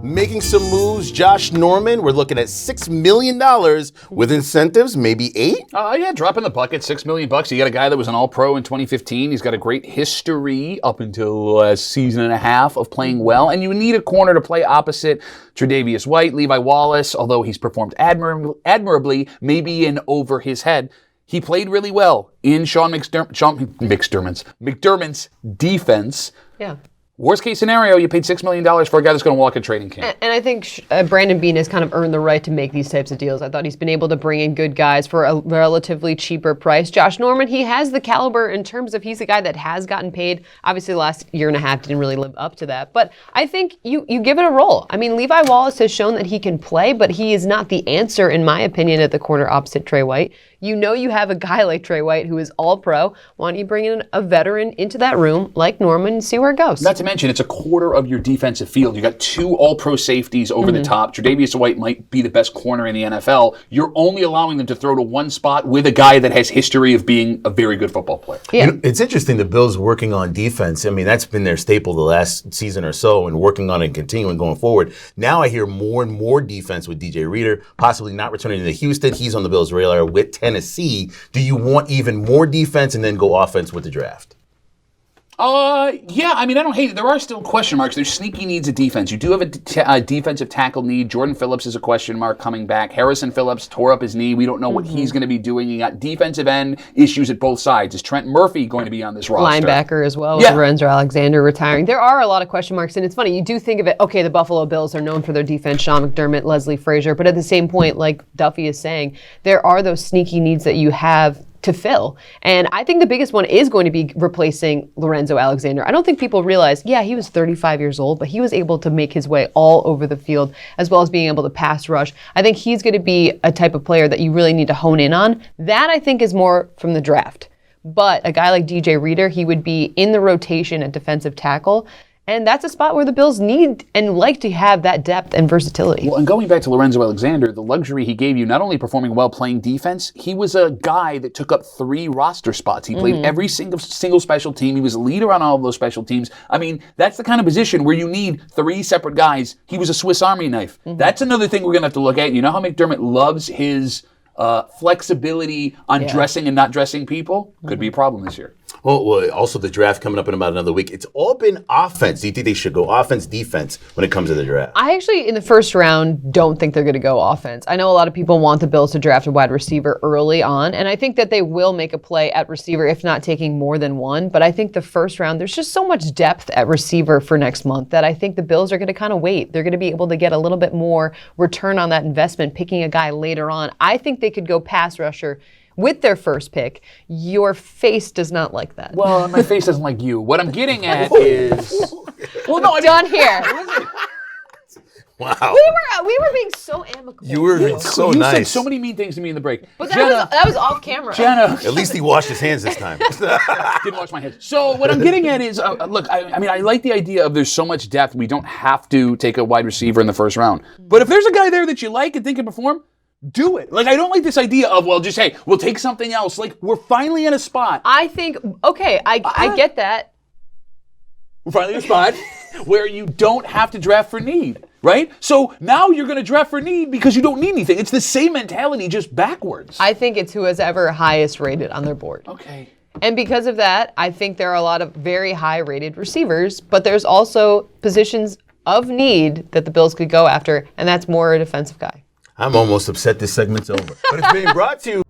Making some moves, Josh Norman. We're looking at $6 million with incentives, maybe 8? Yeah, drop in the bucket, $6 million. You got a guy that was an All-Pro in 2015. He's got a great history up until a season and a half of playing well. And you need a corner to play opposite Tre'Davious White, Levi Wallace, although he's performed admirably, maybe in over his head. He played really well in McDermott's defense. Yeah. Worst case scenario, you paid $6 million for a guy that's going to walk a training camp. And I think Brandon Beane has kind of earned the right to make these types of deals. I thought he's been able to bring in good guys for a relatively cheaper price. Josh Norman, he has the caliber in terms of he's a guy that has gotten paid. Obviously, the last year and a half didn't really live up to that. But I think you give it a roll. I mean, Levi Wallace has shown that he can play, but he is not the answer, in my opinion, at the corner opposite Trey White. You know you have a guy like Trey White who is all-pro. Why don't you bring in a veteran into that room like Norman and see where it goes? Not to mention, it's a quarter of your defensive field. You got 2 all-pro safeties over the top. Tre'Davious White might be the best corner in the NFL. You're only allowing them to throw to one spot with a guy that has history of being a very good football player. Yeah. You know, it's interesting, the Bills working on defense. I mean, that's been their staple the last season or so, and working on it and continuing going forward. Now I hear more and more defense with DJ Reader, possibly not returning to Houston. He's on the Bills' radar with Tennessee. Do you want even more defense and then go offense with the draft? Yeah, I mean, I don't hate it. There are still question marks. There's sneaky needs of defense. You do have a defensive tackle need. Jordan Phillips is a question mark coming back. Harrison Phillips tore up his knee. We don't know what he's going to be doing. You got defensive end issues at both sides. Is Trent Murphy going to be on this roster? Linebacker as well, with Lorenzo Alexander retiring. There are a lot of question marks, and it's funny. You do think of it, okay, the Buffalo Bills are known for their defense, Sean McDermott, Leslie Frazier, but at the same point, like Duffy is saying, there are those sneaky needs that you have to fill. And I think the biggest one is going to be replacing Lorenzo Alexander. I don't think people realize, he was 35 years old, but he was able to make his way all over the field, as well as being able to pass rush. I think he's going to be a type of player that you really need to hone in on. That, I think, is more from the draft. But a guy like DJ Reader, he would be in the rotation at defensive tackle. And that's a spot where the Bills need and like to have that depth and versatility. Well, and going back to Lorenzo Alexander, the luxury he gave you, not only performing well playing defense, he was a guy that took up 3 roster spots. He played every single special team. He was a leader on all of those special teams. I mean, that's the kind of position where you need 3 separate guys. He was a Swiss Army knife. That's another thing we're going to have to look at. You know how McDermott loves his flexibility on dressing and not dressing people? Could be a problem this year. Well, also the draft coming up in about another week. It's all been offense. Do you think they should go offense, defense when it comes to the draft? I actually, in the first round, don't think they're going to go offense. I know a lot of people want the Bills to draft a wide receiver early on, and I think that they will make a play at receiver, if not taking more than one. But I think the first round, there's just so much depth at receiver for next month that I think the Bills are going to kind of wait. They're going to be able to get a little bit more return on that investment, picking a guy later on. I think they could go pass rusher with their first pick. Your face does not like that. Well, my face doesn't like you. What I'm getting at is... Well, no, done here. Wow. We were being so amicable. You were so you nice. said so many mean things to me in the break. But that was off camera. Jenna. At least he washed his hands this time. Didn't wash my hands. So what I'm getting at is, look, I mean, I like the idea of there's so much depth, we don't have to take a wide receiver in the first round. But if there's a guy there that you like and think can perform, do it. Like, I don't like this idea of, well, just, hey, we'll take something else. Like, we're finally in a spot. I think, okay, I get that. We're finally in a spot where you don't have to draft for need, right? So now you're going to draft for need because you don't need anything. It's the same mentality, just backwards. I think it's who is ever highest rated on their board. Okay. And because of that, I think there are a lot of very high-rated receivers, but there's also positions of need that the Bills could go after, and that's more a defensive guy. I'm almost upset this segment's over. But it's being brought to you